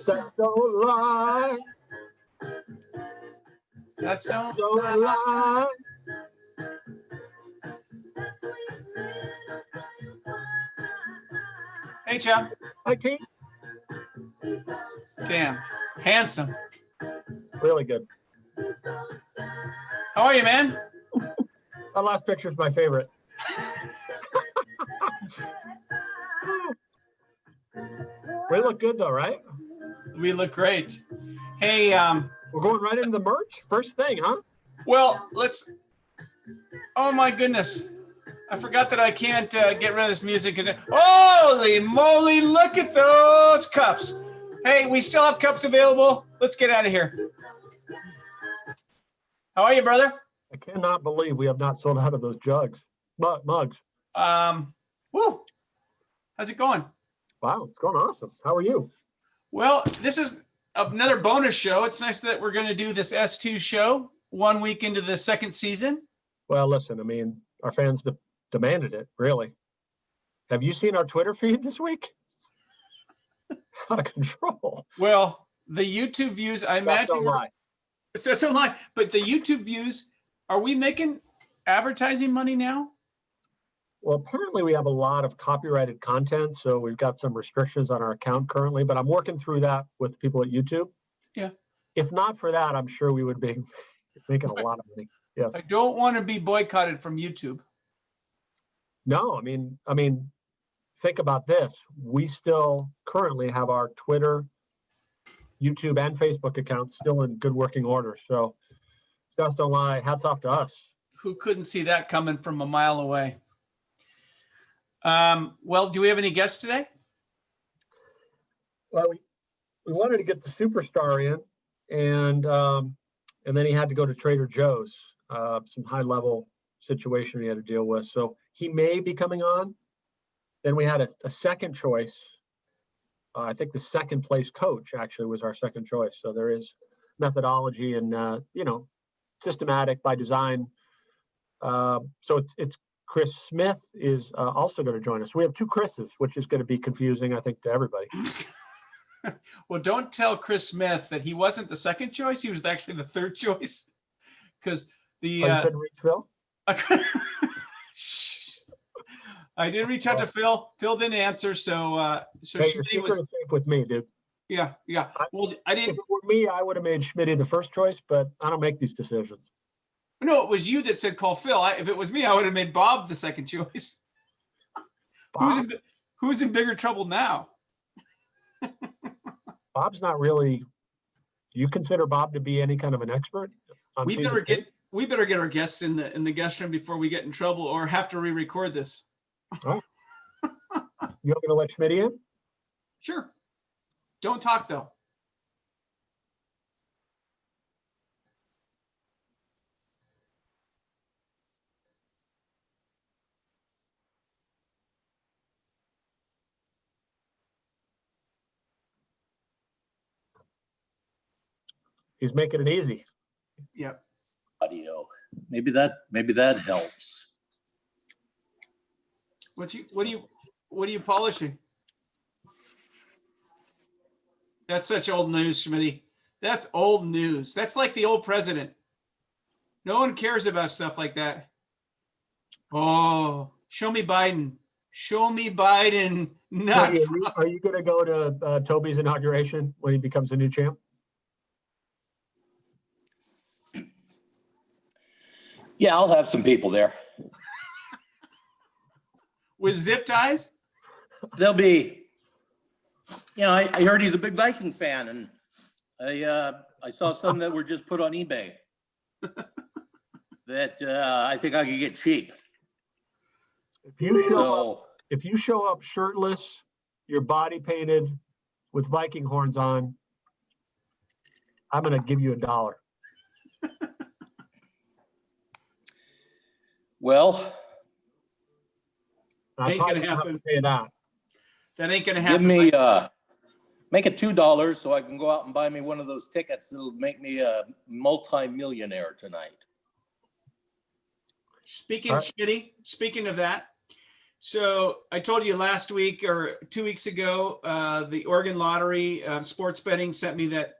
That don't lie. That's so Don't lie. Hey, Chum. Hi, T. Damn. Handsome. Really good. How are you, man? That last picture is my favorite. We look good though, right? We look great. Hey, we're going right into the merch first thing, huh? Well, let's. Oh my goodness, I forgot that I can't get rid of this music. Holy moly! Look at those cups. Hey, we still have cups available. Let's get out of here. How are you, brother? I cannot believe we have not sold out of those mugs. Woo! How's it going? Wow, it's going awesome. How are you? Well, this is another bonus show. It's nice that we're going to do this S2 show 1 week into the second season. Well, listen, I mean, our fans demanded it, really. Have you seen our Twitter feed this week? Out of control. Well, the YouTube views, I imagine. Don't lie. That's a lie. But the YouTube views, are we making advertising money now? Well, apparently we have a lot of copyrighted content, so we've got some restrictions on our account currently, but I'm working through that with people at YouTube. Yeah. If not for that, I'm sure we would be making a lot of money. Yes. I don't want to be boycotted from YouTube. No, I mean, think about this. We still currently have our Twitter, YouTube, and Facebook accounts still in good working order. So just don't lie. Hats off to us. Who couldn't see that coming from a mile away? Well, do we have any guests today? Well, we wanted to get the superstar in, and then he had to go to Trader Joe's, some high-level situation he had to deal with. So he may be coming on. Then we had a second choice. I think the second place coach actually was our second choice. So there is methodology and, systematic by design. So it's Chris Smith is also going to join us. We have two Chris's, which is going to be confusing, I think, to everybody. Well, don't tell Chris Smith that he wasn't the second choice. He was actually the third choice. Because you couldn't reach Phil? I did reach out to Phil. Phil didn't answer, so hey, your secret is safe with me, dude. Yeah. Well, I didn't. If it were me, I would have made Schmitty the first choice, but I don't make these decisions. No, it was you that said call Phil. If it was me, I would have made Bob the second choice. Bob? Who's in bigger trouble now? Bob's not really. Do you consider Bob to be any kind of an expert? We better get our guests in the guest room before we get in trouble or have to re-record this. All right. You want me to let Schmitty in? Sure. Don't talk though. He's making it easy. Yep. Audio. Maybe that helps. What are you polishing? That's such old news, Schmitty. That's old news. That's like the old president. No one cares about stuff like that. Oh, show me Biden. Show me Biden. Not. Are you going to go to Toby's inauguration when he becomes the new champ? Yeah, I'll have some people there. With zip ties? They'll be, I heard he's a big Viking fan, and I saw some that were just put on eBay that I think I could get cheap. If you show up shirtless, your body painted with Viking horns on, I'm going to give you $1. Well, ain't gonna happen. That ain't gonna happen. Give me make it $2 so I can go out and buy me one of those tickets that'll make me a multi-millionaire tonight. Speaking of that, So I told you last week or 2 weeks ago, the Oregon Lottery sports betting sent me that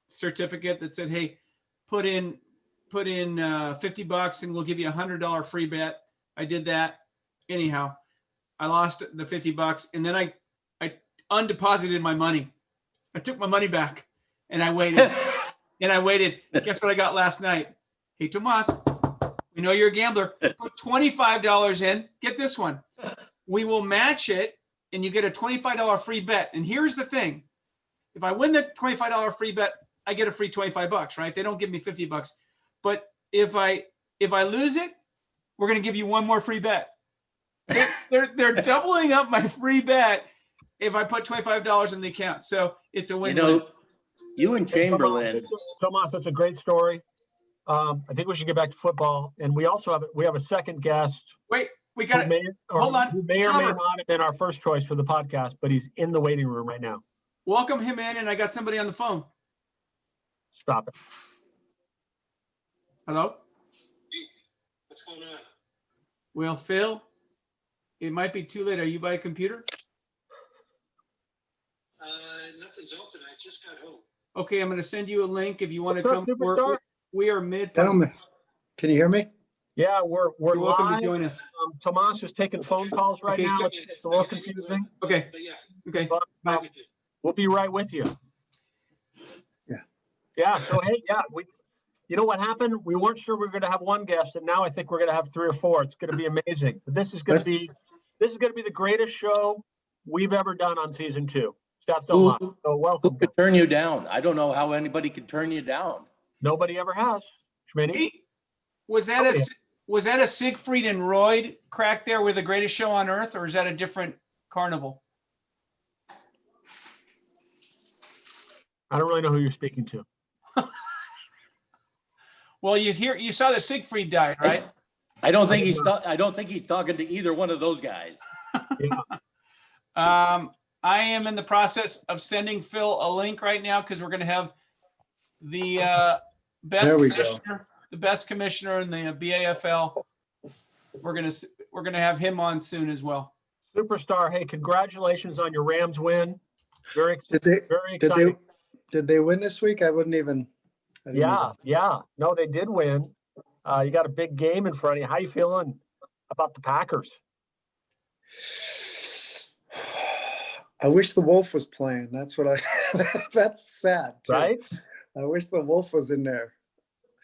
certificate that said, "Hey, put in $50 and we'll give you $100 free bet." I did that. Anyhow, I lost the $50 and then I undeposited my money. I took my money back and I waited and I waited. Guess what I got last night? "Hey, Tomas, we know you're a gambler. Put $25 in. Get this one. We will match it and you get a $25 free bet." And here's the thing. If I win the $25 free bet, I get a free $25, right? They don't give me $50. But if I lose it, we're going to give you one more free bet. They're doubling up my free bet if I put $25 in the account. So it's a win-win. You and Chamberlain. Tomas, that's a great story. I think we should get back to football. And we also have a second guest. Wait, we got it. Hold on. Who may or may not have been our first choice for the podcast, but he's in the waiting room right now. Welcome him in, and I got somebody on the phone. Stop it. Hello? What's going on? Well, Phil, it might be too late. Are you by a computer? Nothing's open. I just got home. Okay, I'm going to send you a link if you want to What's up, come. superstar? We are mid. Gentlemen, can you hear me? Yeah, we're You're welcome live. to join us. Tomas is taking phone calls right Okay, now. good. It's a little confusing, Okay, But yeah, okay. but Bye. we'll be right with you. Yeah. Yeah. So hey, you know what happened? We weren't sure we were going to have one guest, and now I think we're going to have 3 or 4. It's going to be amazing. But this is going to be the greatest show we've ever done on season 2. Stats don't lie. So Who welcome. could turn you down? I don't know how anybody could turn you down. Nobody ever has. Schmitty? Hey, was that a Siegfried and Roy crack there with the greatest show on earth, or is that a different carnival? I don't really know who you're speaking to. Well, you saw that Siegfried died, right? I don't think he's talking to either one of those guys. Yeah. I am in the process of sending Phil a link right now because we're going to have the best commissioner in the BAFL. We're going to have him on soon as well. Superstar, hey, congratulations on your Rams win. Very Did exciting. they win this week? I didn't even. Yeah. No, they did win. You got a big game in front of you. How you feeling about the Packers? I wish the Wolf was playing. That's what that's sad. Too. Right? I wish the Wolf was in there.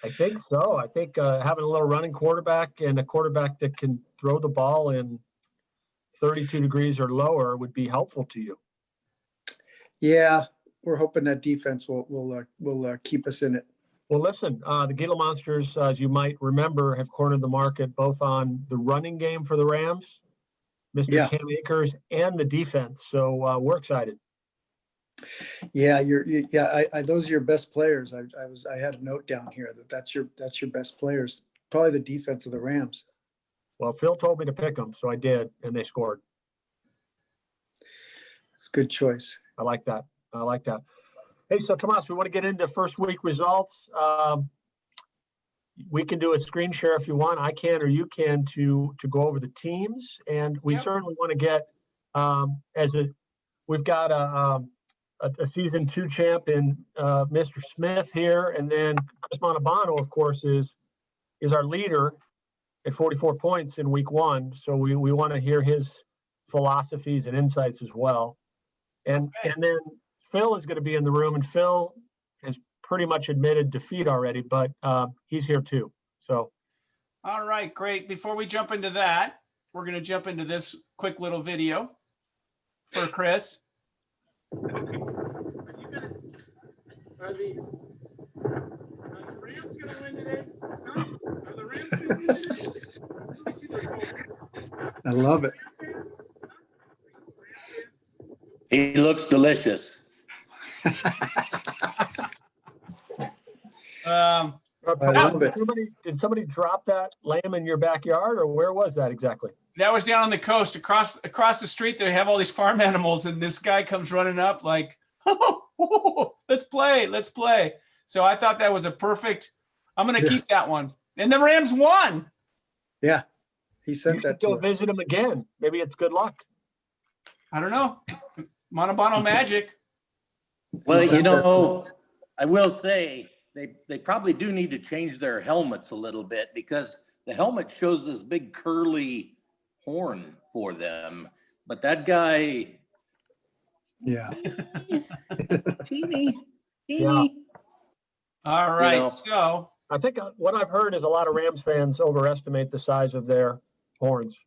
I think so. I think having a little running quarterback and a quarterback that can throw the ball in 32 degrees or lower would be helpful to you. Yeah, we're hoping that defense will keep us in it. Well, listen, the Gila Monsters, as you might remember, have cornered the market both on the running game for the Rams, Mr. Cam Akers, and the defense. So we're excited. Yeah, those are your best players. I had a note down here that's your best players. Probably the defense of the Rams. Well, Phil told me to pick them, so I did, and they scored. It's a good choice. I like that. Hey, so Tomas, we want to get into first week results. We can do a screen share if you want. I can, or you can, to go over the teams, and we certainly want to get we've got a season 2 champ in Mr. Smith here, and then Chris Montalbano, of course, is our leader at 44 points in week 1. So we want to hear his philosophies and insights as well. And then Phil is going to be in the room, and Phil has pretty much admitted defeat already, but he's here too. So, all right, great. Before we jump into that, we're going to jump into this quick little video for Chris. Are the Rams going to win today? Huh? Are the Rams going to win today? Let me see their goal. I love it. He looks delicious. I love it. Did somebody drop that lamb in your backyard, or where was that exactly? That was down on the coast across the street. They have all these farm animals, and this guy comes running up like, oh, let's play. So I thought that was a perfect. I'm going to keep that one. And the Rams won. Yeah. He You sent should that to go us. visit him again. Maybe it's good luck. I don't know. Montalbano magic. Well, sent that I will say they probably do need to change their helmets a little bit because the helmet shows this big curly horn for them. But that guy, Yeah. teeny. All right. know. So I think what I've heard is a lot of Rams fans overestimate the size of their horns.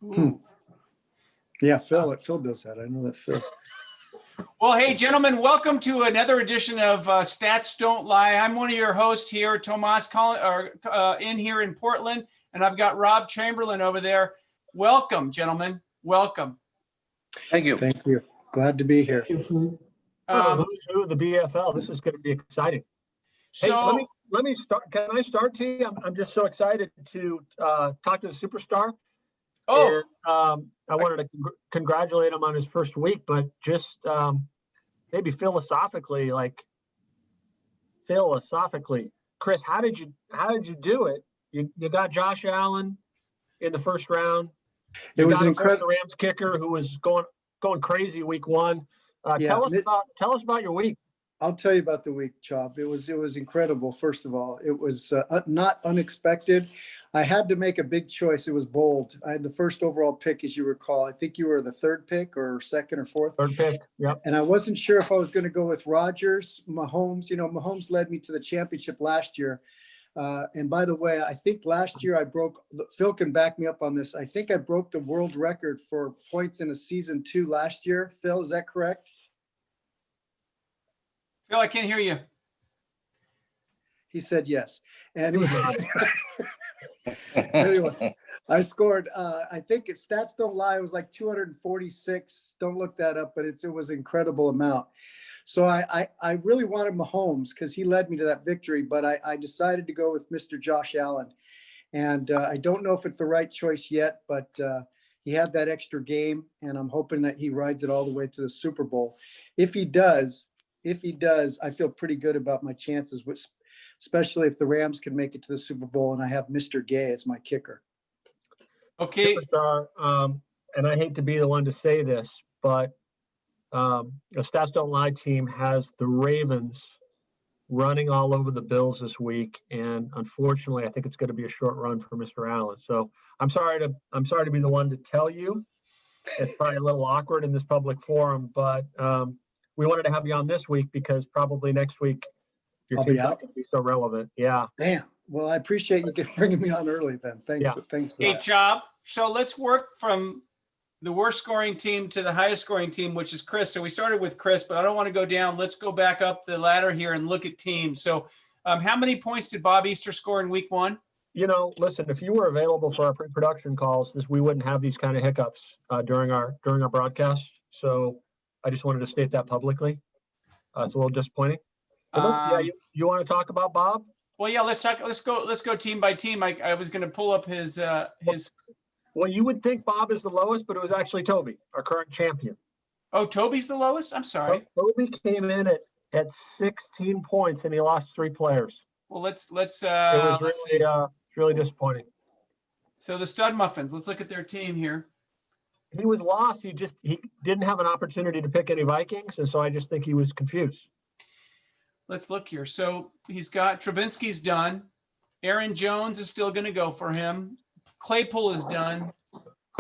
ooh. Yeah, Phil does that. I know that Phil. Well, hey, gentlemen, welcome to another edition of Stats Don't Lie. I'm one of your hosts here, Tomas, in here in Portland, and I've got Rob Chamberlin over there. Welcome, gentlemen. Welcome. Thank you. Thank you. Glad to be here. Who's who of the BFL? This is going to be exciting. Hey, So, let me start. Can I start, T? I'm just so excited to talk to the superstar. oh, And, I wanted to congratulate him on his first week, but just maybe philosophically, Chris, how did you do it? You got Josh Allen in the first round. It You was got an a former incredible. Rams kicker who was going crazy week one. Yeah, Tell us about your week. I'll tell you about the week, Chop. It was incredible. First of all, it was not unexpected. I had to make a big choice. It was bold. I had the first overall pick, as you recall. I think you were the third pick or second or fourth. Third pick. Yep. And I wasn't sure if I was going to go with Rodgers, Mahomes. Mahomes led me to the championship last year. And by the way, I think last year Phil can back me up on this. I think I broke the world record for points in a season 2 last year. Phil, is that correct? Phil, I can't hear you. He said yes. And anyway, I scored, I think stats don't lie. It was like 246. Don't look that up, but it was an incredible amount. So I really wanted Mahomes because he led me to that victory, but I decided to go with Mr. Josh Allen. And I don't know if it's the right choice yet, but he had that extra game, and I'm hoping that he rides it all the way to the Super Bowl. If he does, I feel pretty good about my chances, especially if the Rams can make it to the Super Bowl and I have Mr. Gay as my kicker. Okay. Superstar, and I hate to be the one to say this, but the Stats Don't Lie team has the Ravens running all over the Bills this week, and unfortunately, I think it's going to be a short run for Mr. Allen. So I'm sorry to be the one to tell you. It's probably a little awkward in this public forum, but we wanted to have you on this week because probably next week your I'll team's be not out. going to be so relevant. Yeah. Damn. Well, I appreciate you bringing me on early then. Thanks. Yeah. Thanks for Hey, that. Job. So let's work from the worst scoring team to the highest scoring team, which is Chris. So we started with Chris, but I don't want to go down. Let's go back up the ladder here and look at teams. So how many points did Bob Easter score in week one? Listen, if you were available for our pre-production calls, we wouldn't have these kind of hiccups during our broadcast. So I just wanted to state that publicly. It's a little disappointing. You want to talk about Bob? Well, yeah, let's go team by team. I was going to pull up his. Well, you would think Bob is the lowest, but it was actually Toby, our current champion. Oh, Toby's the lowest? I'm sorry. Toby came in at 16 points and he lost 3 players. Well, let's. It was really disappointing. So the Stud Muffins. Let's look at their team here. He was lost. He didn't have an opportunity to pick any Vikings, and so I just think he was confused. Let's look here. So he's got Trubinsky's done. Aaron Jones is still going to go for him. Claypool is done.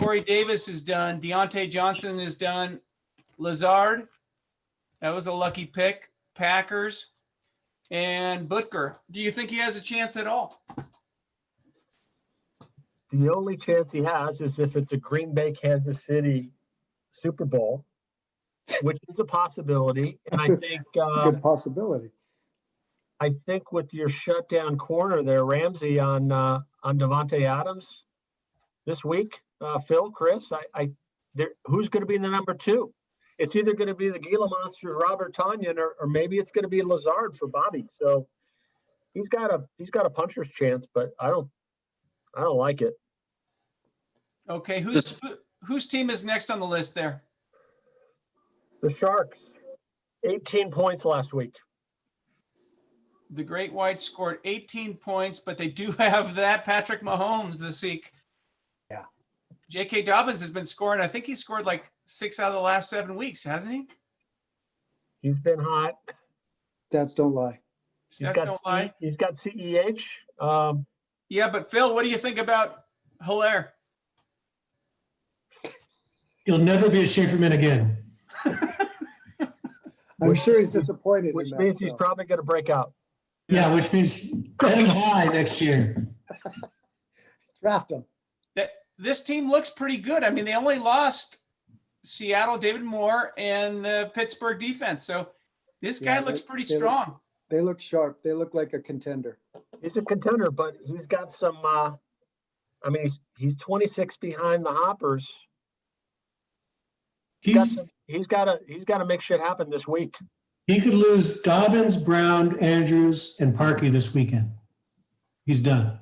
Corey Davis is done. Deontay Johnson is done. Lazard, that was a lucky pick. Packers and Butker. Do you think he has a chance at all? The only chance he has is if it's a Green Bay, Kansas City Super Bowl, which is a possibility. And I think it's a good possibility. I think with your shutdown corner there, Ramsey on Devontae Adams this week, Phil, Chris, who's going to be the number 2? It's either going to be the Gila Monsters, Robert Tonyan, or maybe it's going to be Lazard for Bobby. So he's got a puncher's chance, but I don't like it. Okay, whose team is next on the list there? The Sharks, 18 points last week. the Great Whites scored 18 points, but they do have that Patrick Mahomes this week. Yeah. J.K. Dobbins has been scoring. I think he scored like 6 out of the last 7 weeks, hasn't he? He's been hot. Stats don't lie. He's Stats got don't lie. He's got CEH. Yeah, but Phil, what do you think about Hilaire? You'll never be a Schaefermen again. I'm sure he's disappointed. Which in that, means he's so. probably going to break out. Yeah, which means get him high next year. Draft him. This team looks pretty good. I mean, they only lost Seattle, David Moore, and the Pittsburgh defense. So this guy Yeah, looks pretty they look- strong. They look sharp. They look like a contender. He's a contender, but he's got some. I mean, he's 26 behind the Hoppers. He's He's got to make shit happen this week. he could lose Dobbins, Brown, Andrews, and Parkey this weekend. He's done.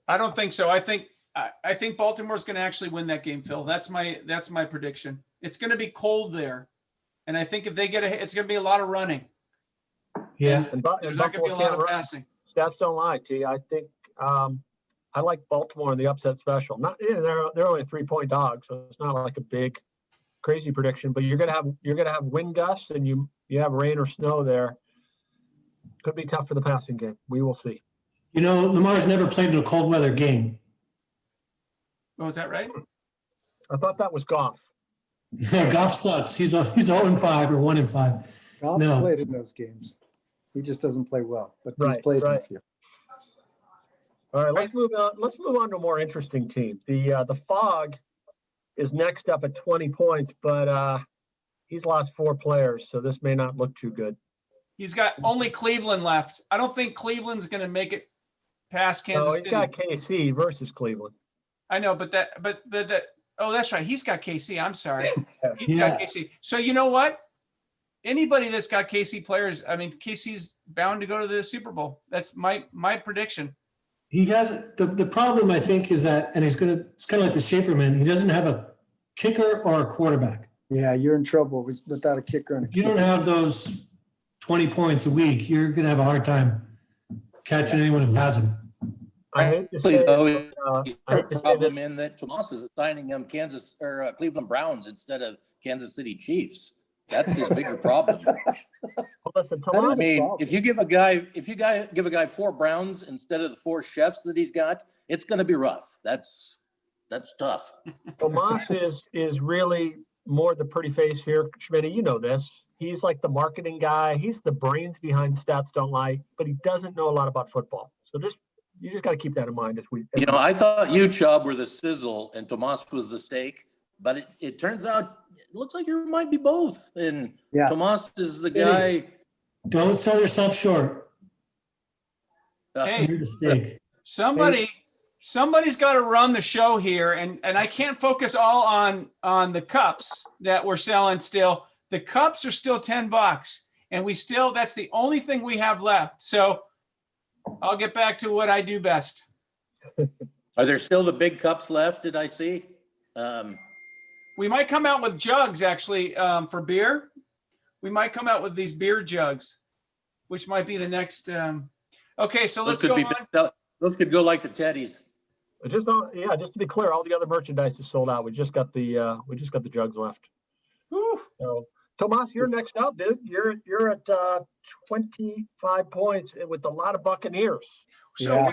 I don't think so. I think Baltimore's going to actually win that game, Phil. That's my prediction. It's going to be cold there, and I think if they get it's going to be a lot of running. Yeah. And There's not going to be a lot of passing. Stats don't lie, T. I think I like Baltimore in the upset special. Not they're only a 3-point dog, so it's not like a big, crazy prediction. But you're gonna have wind gusts, and you have rain or snow there. Could be tough for the passing game. We will see. You know, Lamar's never played in a cold weather game. Oh, is that right? I thought that was Goff. Goff sucks. He's 0-5 or 1-5. Goff's No. played in those games. He just doesn't play well, but he's Right, played in a right. few. All right, let's move on. Let's move on to a more interesting team. The Fog is next up at 20 points, but he's lost 4 players, so this may not look too good. He's got only Cleveland left. I don't think Cleveland's going to make it past Kansas No, City. he's got KC versus Cleveland. I know, but oh, that's right. He's got KC. I'm sorry. He's Yeah. got KC. So you know what? Anybody that's got KC players, I mean, KC's bound to go to the Super Bowl. That's my prediction. He has the problem, I think, is that, and it's kind of like the Schaefermen. He doesn't have a kicker or a quarterback. Yeah, you're in trouble without a kicker and a If you don't kicker. have those 20 points a week, you're going to have a hard time catching anyone who has them. I hate to Please, say though, it, but, he's I a hate to say problem this. in that Tomas is assigning him Cleveland Browns instead of Kansas City Chiefs. That's his bigger problem. Well, listen, That Tomas, is I mean, problem. if you give a guy 4 Browns instead of the 4 chefs that he's got, it's going to be rough. That's tough. Tomas is really more the pretty face here. Schmitty, you know this. He's like the marketing guy. He's the brains behind Stats Don't Lie, but he doesn't know a lot about football. So you just got to keep that in mind as we. You know, I thought you, Chubb, were the sizzle and Tomas was the steak, but it turns out it looks like you might be both. And Yeah. Tomas is the guy. Don't sell yourself short. Hey, You're a mistake. Somebody's got to run the show here, and I can't focus all on the cups that we're selling still. The cups are still $10, and that's the only thing we have left. So I'll get back to what I do best. Are there still the big cups left? Did I see? We might come out with jugs actually for beer. We might come out with these beer jugs, which might be the next. Okay, so let's go on. Those could go like the Teddies. Just to be clear, all the other merchandise is sold out. We just got the jugs left. Whew. So, Tomas, you're next up, dude. You're at 25 points with a lot of Buccaneers. So Yeah.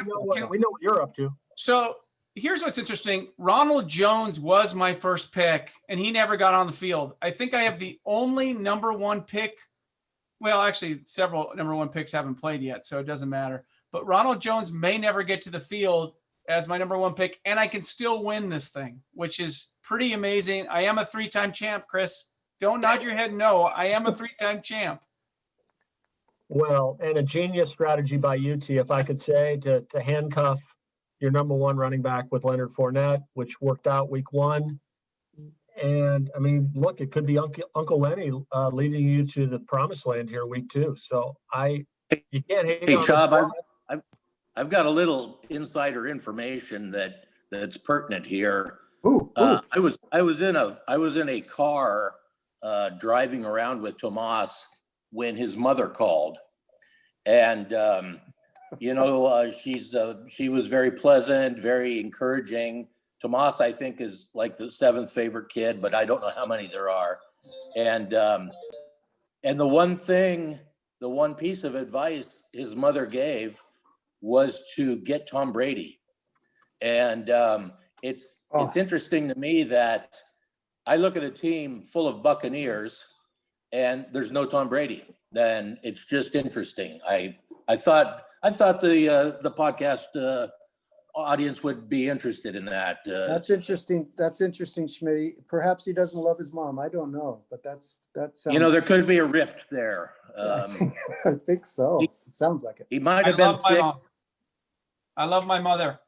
We know what you're up to. So here's what's interesting. Ronald Jones was my first pick, and he never got on the field. I think I have the only number 1 pick. Well, actually, several number 1 picks haven't played yet, so it doesn't matter. But Ronald Jones may never get to the field as my number 1 pick, and I can still win this thing, which is pretty amazing. I am a 3-time champ, Chris. Don't nod your head no. I am a 3-time champ. Well, and a genius strategy by UT, if I could say, to handcuff your number 1 running back with Leonard Fournette, which worked out week 1. And I mean, look, it could be Uncle Lenny leading you to the promised land here week 2. So you can't hate Hey, on Chubb, this I've got a little insider information that's pertinent here. Ooh. I was in a car driving around with Tomas when his mother called, And, she was very pleasant, very encouraging. Tomas, I think, is like the 7th favorite kid, but I don't know how many there are. And the one piece of advice his mother gave was to get Tom Brady. And it's interesting to me that I look at a team full of Buccaneers and there's no Tom Brady. Then it's just interesting. I thought the podcast audience would be interested in that. That's interesting. That's interesting, Schmitty. Perhaps he doesn't love his mom. I don't know, but that sounds. There could be a rift there. I think so. It sounds like it. He might have I been love my mom. 6th. I love my mother.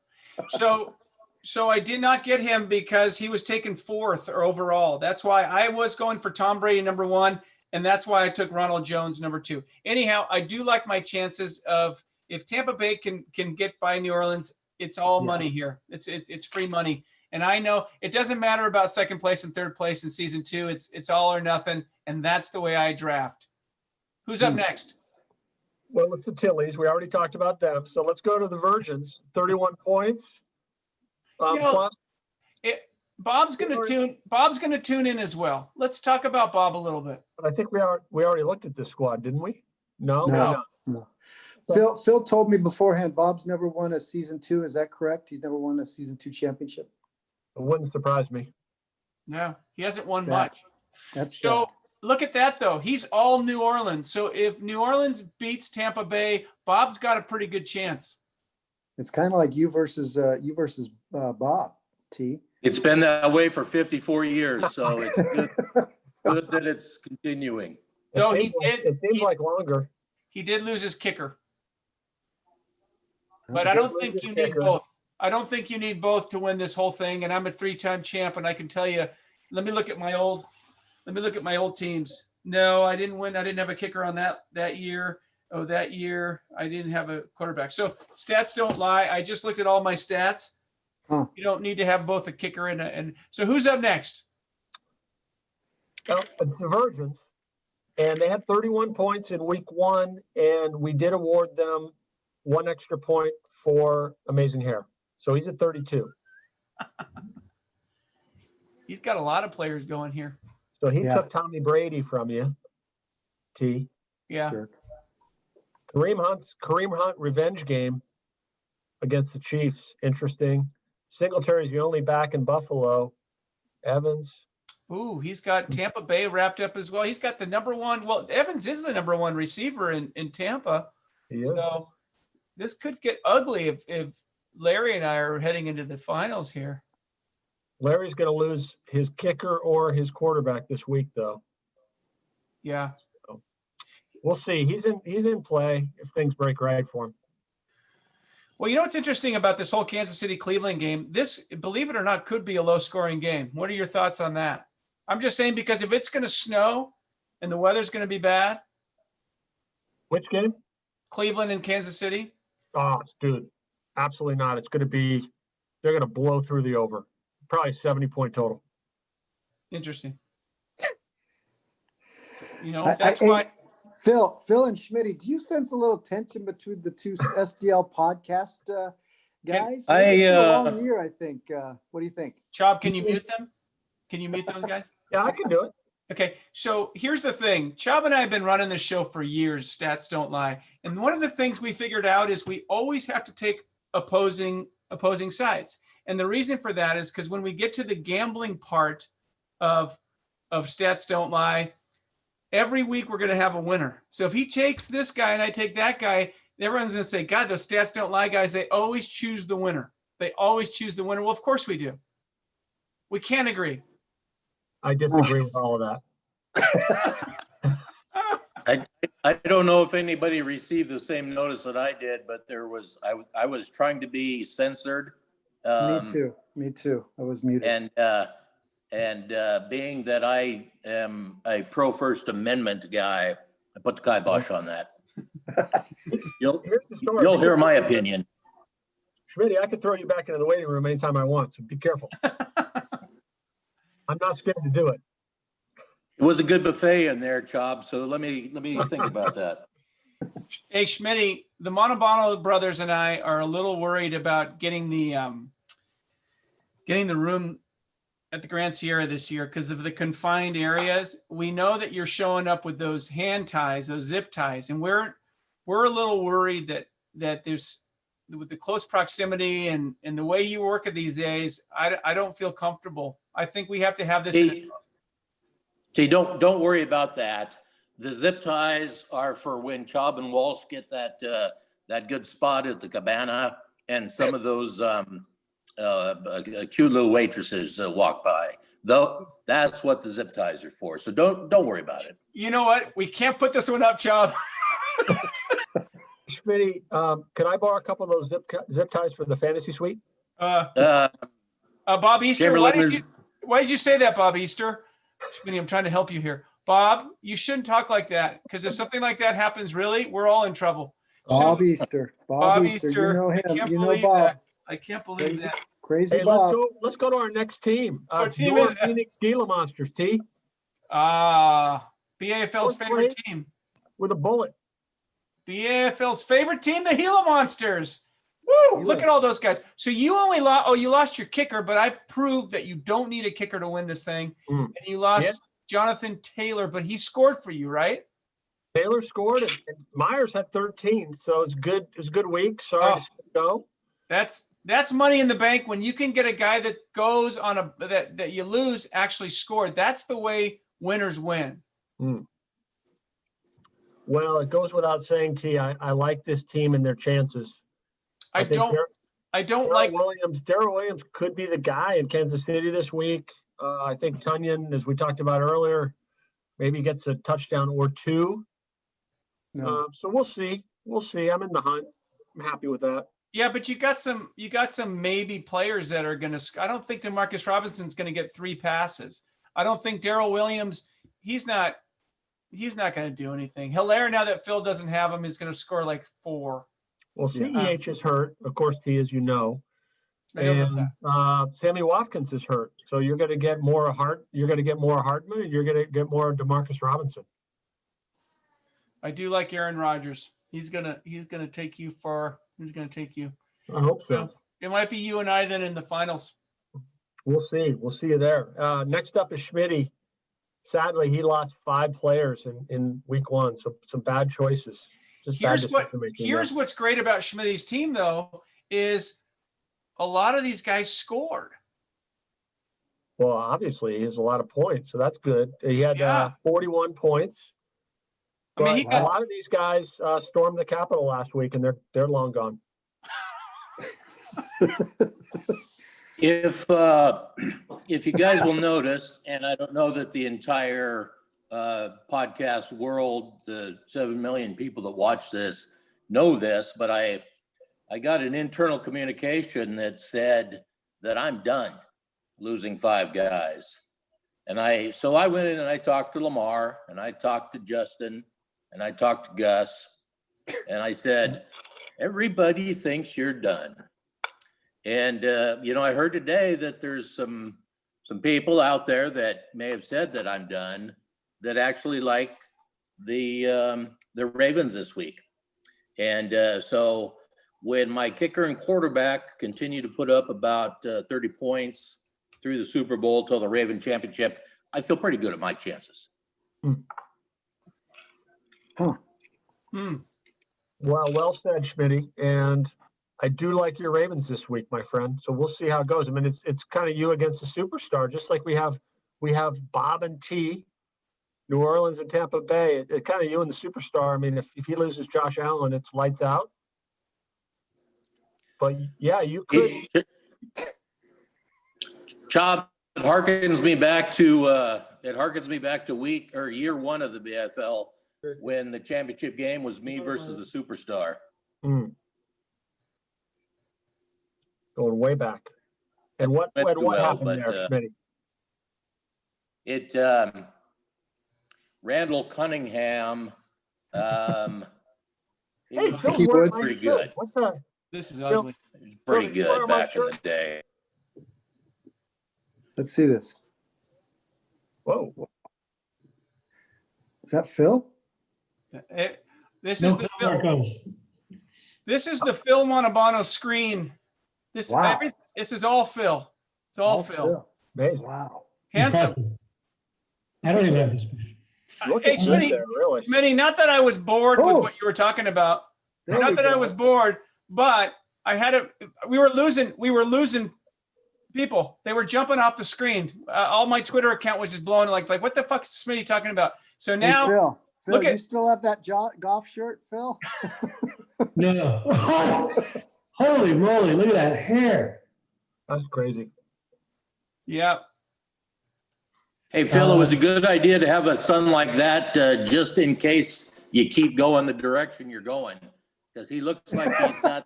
So I did not get him because he was taken 4th or overall. That's why I was going for Tom Brady number 1, and that's why I took Ronald Jones number 2. Anyhow, I do like my chances of if Tampa Bay can get by New Orleans. It's all money here. It's free money, and I know it doesn't matter about 2nd place and 3rd place in season 2. It's all or nothing, and that's the way I draft. Who's up next? Well, it's the Tillies. We already talked about them. So let's go to the Virgins. 31 points. Plus. Bob's going to tune in as well. Let's talk about Bob a little bit. But I think we already looked at this squad, didn't we? No. Phil told me beforehand, Bob's never won a season 2. Is that correct? He's never won a season 2 championship. It wouldn't surprise me. No, he hasn't won much. That's so. Look at that, though. He's all New Orleans. So if New Orleans beats Tampa Bay, Bob's got a pretty good chance. It's kind of like you versus Bob, T. It's been that way for 54 years, so it's good that it's continuing. No, it seems like longer. He did lose his kicker. But I don't think you need both. I don't think you need both to win this whole thing. And I'm a 3-time champ, and I can tell you, let me look at my old teams. No, I didn't win. I didn't have a kicker on that year. Oh, that year I didn't have a quarterback. So stats don't lie. I just looked at all my stats. Huh. You don't need to have both a kicker and so who's up next? It's the Virgins, and they had 31 points in week 1, and we did award them 1 extra point for amazing hair. So he's at 32. He's got a lot of players going here. So he took Tommy Brady from you, T. Yeah. Sure. Kareem Hunt revenge game against the Chiefs. Interesting. Singletary's the only back in Buffalo. Evans. Ooh, he's got Tampa Bay wrapped up as well. He's got the number 1. Well, Evans is the number 1 receiver in Tampa. So this could get ugly if Larry and I are heading into the finals here. Larry's going to lose his kicker or his quarterback this week, though. Yeah. So we'll see. He's in play if things break right for him. Well, you know what's interesting about this whole Kansas City-Cleveland game? This, believe it or not, could be a low-scoring game. What are your thoughts on that? I'm just saying because if it's going to snow and the weather's going to be bad. Which game? Cleveland and Kansas City. Oh, dude, absolutely not. It's going to be – they're going to blow through the over. Probably 70-point total. Interesting. That's why – Phil and Schmitty, do you sense a little tension between the two SDL podcast guys? It's been a long year, I think. What do you think? Chob, can you mute them? Can you mute those guys? Yeah, I can do it. Okay, so here's the thing. Chob and I have been running this show for years. Stats don't lie. And one of the things we figured out is we always have to take opposing sides. And the reason for that is because when we get to the gambling part of Stats Don't Lie, every week we're going to have a winner. So if he takes this guy and I take that guy, everyone's going to say, God, those Stats Don't Lie guys, they always choose the winner. They always choose the winner. Well, of course we do. We can't agree. I disagree with all of that. I don't know if anybody received the same notice that I did, but I was trying to be censored. Me too. I was muted. And being that I am a pro First Amendment guy, I put the kibosh on that. You'll hear my opinion. Schmitty, I could throw you back into the waiting room anytime I want, so be careful. I'm not scared to do it. It was a good buffet in there, Chob, so let me think about that. Hey, Schmitty, the Montalbano brothers and I are a little worried about getting the room at the Grand Sierra this year because of the confined areas. We know that you're showing up with those hand ties, those zip ties, and we're a little worried that there's, with the close proximity and the way you work it these days, I don't feel comfortable. I think we have to have this. See, don't worry about that. The zip ties are for when Chubb and Walsh get that good spot at the cabana, and some of those cute little waitresses walk by. Though that's what the zip ties are for. So don't worry about it. You know what? We can't put this one up, Chubb. Schmitty, can I borrow a couple of those zip ties for the fantasy suite? Bob Easter, Chamberlin, why did you say that, Bob Easter? Schmitty, I'm trying to help you here. Bob, you shouldn't talk like that, because if something like that happens, really, we're all in trouble. Bob Easter. Bob Easter. You know I him. can't You know believe Bob. that. I can't believe that. Crazy Hey, Bob. let's go to our next team. What It's team your is that? Phoenix Gila Monsters, T, BAFL's Fourth favorite place. team. with a bullet. BAFL's favorite team, the Gila Monsters. Woo! Gila. Look at all those guys. So you only lost. Oh, you lost your kicker, but I proved that you don't need a kicker to win this thing. Mm. And you lost Yeah. Jonathan Taylor, but he scored for you, right? Taylor scored, and Myers had 13, so it's good. It's a good week. Sorry to see it go. That's money in the bank when you can get a guy that goes on that you lose actually scored. That's the way winners win. Well, it goes without saying, T. I like this team and their chances. I think don't like. Darrell Williams could be the guy in Kansas City this week. I think Tunyon, as we talked about earlier, maybe gets a touchdown or two. No. So we'll see. We'll see. I'm in the hunt. I'm happy with that. Yeah, but you got some maybe players that are going to. I don't think Demarcus Robinson's going to get 3 passes. I don't think Darrell Williams. He's not going to do anything. Hilaire, now that Phil doesn't have him, is going to score like 4. Well, CEH is hurt, of course, T, as you know. I know about And Sammy Watkins is hurt. So you're going to get more You're going to get more Hartman, and you're going to get more Demarcus Robinson. I do like Aaron Rodgers. He's gonna take you far. He's gonna take you. I hope so. It might be you and I then in the finals. We'll see. We'll see you there. Next up is Schmitty. Sadly, he lost 5 players in week 1. So some bad choices. Just Here's bad decision-making there. what's great about Schmitty's team though is a lot of these guys scored. Well, obviously, he has a lot of points, so that's good. He had 41 points. I mean, But a lot of these guys stormed the Capitol last week, and they're long gone. If you guys will notice, and I don't know that the entire podcast world, the 7 million people that watch this know this, but I got an internal communication that said that I'm done losing 5 guys. And so I went in and I talked to Lamar, and I talked to Justin, and I talked to Gus, and I said, everybody thinks you're done. And, I heard today that there's some people out there that may have said that I'm done that actually like the Ravens this week. And so when my kicker and quarterback continue to put up about 30 points through the Super Bowl till the Raven championship, I feel pretty good at my chances. Well said, Schmitty. And I do like your Ravens this week, my friend. So we'll see how it goes. I mean, it's kind of you against the superstar, just like we have Bob and T, New Orleans and Tampa Bay. It's kind of you and the superstar. I mean, if he loses Josh Allen, it's lights out. But yeah, you could. Chop, it harkens me back to week or year 1 of the BFL when the championship game was me versus the superstar. Going way back. And what happened there, Schmitty? Randall Cunningham, he Hey, was Phil's wearing my pretty shirt. good. What the? This is ugly. He was pretty Phil, you wear good my back in the shirt? day. Let's see this. Whoa. Is that Phil? This No is the clue where it Phil, goes. this is the Phil Montalbano screen. Wow. This is all Phil. It's all Phil. Amazing. Wow. Handsome. Impressive. I don't even have this picture. Looking Hey, good Smitty, there, really. Smitty, not that I was bored with Oh. what you were talking about. There Not we that I go. was bored, but I had we were losing people. They were jumping off the screen. All my Twitter account was just blowing like what the fuck is Smitty talking about? So Hey, now, Phil, look you at- still have that golf shirt, Phil? No. Holy moly, look at that hair. That's crazy. yeah, Hey, Phil, it was a good idea to have a son like that, just in case you keep going the direction you're going. Because he looks like he's got,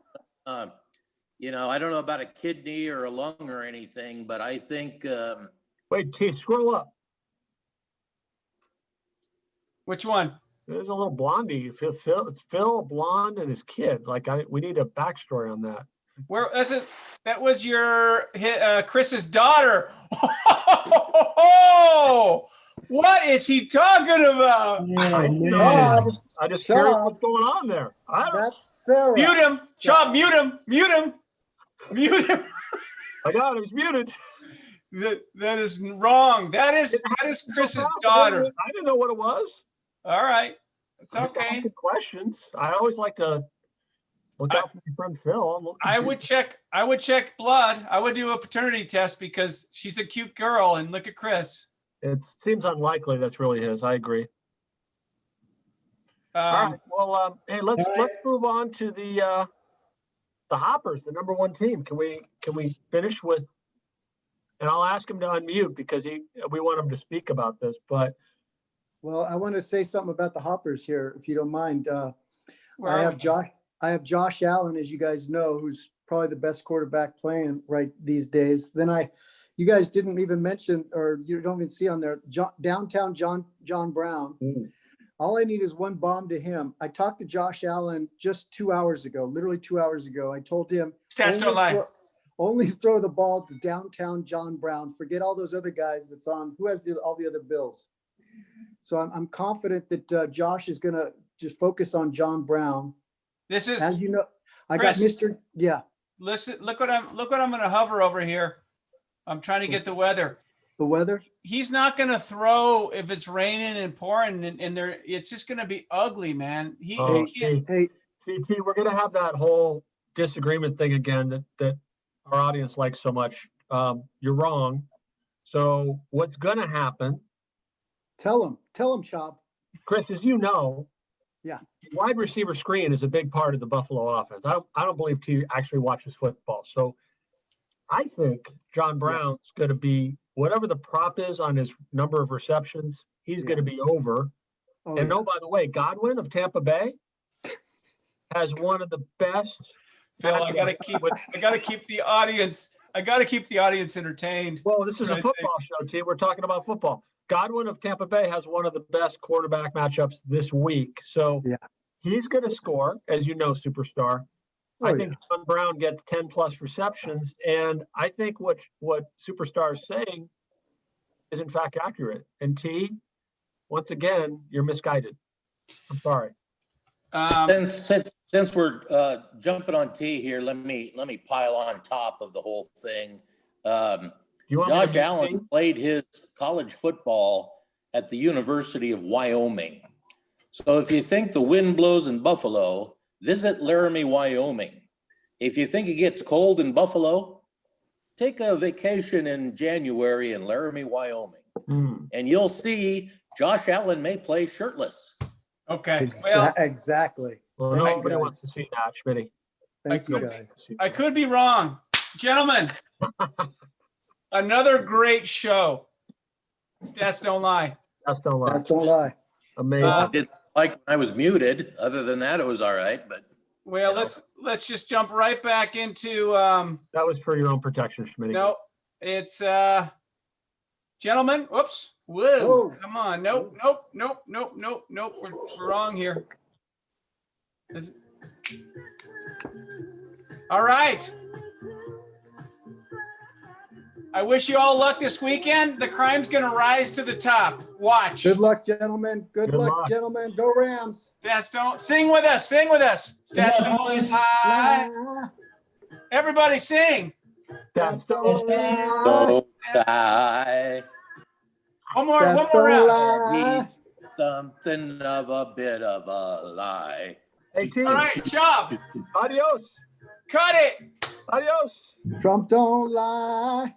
you know, I don't know about a kidney or a lung or anything, but I think, Wait, T, scroll up. which one? There's a little blondie. It's Phil, blonde, and his kid. Like, we need a backstory on that. Where was it? That was your Chris's daughter. What is he talking about? Oh, I man. just Sean. curious what's going on there. I don't. That's Sarah. Mute him, Chop. Mute him. Mute him. Mute him. I got it. He's muted. That is wrong. That is Chris's daughter. I didn't know what it was. All right, it's I'm just okay. asking questions. I always like to look out for my friend Phil. I would check blood. I would do a paternity test because she's a cute girl. And look at Chris. It seems unlikely that's really his. I agree. All right. Well, hey, let's move on to the Hoppers, the number one team. Can we finish with? And I'll ask him to unmute because we want him to speak about this. But Well, I want to say something about the Hoppers here, if you don't mind. Where I are have we? Josh Allen, as you guys know, who's probably the best quarterback playing right these days. Then you guys didn't even mention, or you don't even see on there, downtown John Brown. All I need is one bomb to him. I talked to Josh Allen just 2 hours ago, literally 2 hours ago. I told him Stats don't lie. only throw the ball to downtown John Brown. Forget all those other guys that's on. Who has all the other Bills? So I'm confident that Josh is going to just focus on John Brown. This is, As you know, I got Chris. Mr. Yeah, listen, look what I'm going to hover over here. I'm trying to get the weather. the weather. He's not going to throw if it's raining and pouring and there, it's just going to be ugly, man. He can't. Hey, CT, we're going to have that whole disagreement thing again that our audience likes so much. You're wrong. So what's going to happen, tell him, Chop. Chris, as you know, Yeah. wide receiver screen is a big part of the Buffalo offense. I don't believe T actually watches football. So I think John Brown's going to be, whatever the prop is on his number of receptions, he's going to be over. Oh, And yeah. oh, by the way, Godwin of Tampa Bay has one of the best. Phil, I got to keep the audience. I got to keep the audience entertained. Well, this is a Right, football show, T. We're talking about football. Godwin of Tampa Bay has one of the best quarterback matchups this week. So Yeah. he's going to score, as you know, superstar. Oh, I think John Brown gets 10 plus receptions. And I think what superstar is saying is in fact accurate. And T, once again, you're misguided. I'm sorry. since we're jumping on T here, let me pile on top of the whole thing. You want me to Josh mute Allen T? played his college football at the University of Wyoming. So if you think the wind blows in Buffalo, visit Laramie, Wyoming. If you think it gets cold in Buffalo, take a vacation in January in Laramie, Wyoming. And you'll see Josh Allen may play shirtless. Okay. Well, Exactly. Well, Thank you, nobody guys. wants to see that, Schmitty. Thank you, could- guys. I could be wrong. Gentlemen, another great show. Stats don't lie. That's don't lie. Guys, don't lie. Amazing. It's like when I was muted. Other than that, it was all right. But Well, You know. let's just jump right back into That was for your own protection, Schmitty. no, it's gentlemen, whoops. Whoa, Whoa. come on. Nope. We're wrong here. All right. I wish you all luck this weekend. The crime's going to rise to the top. Watch. Good luck, gentlemen. Good Good luck, luck. gentlemen. Go Rams. Stats don't. Sing with us. Sing with us. Stats Good luck, don't boys. lie. La, Everybody sing. That's don't lie. Go die. One more That's round. don't lie. He's something of a bit of a lie. Hey, team. All right, Chop. Adios. Cut it. Adios. Trump don't lie.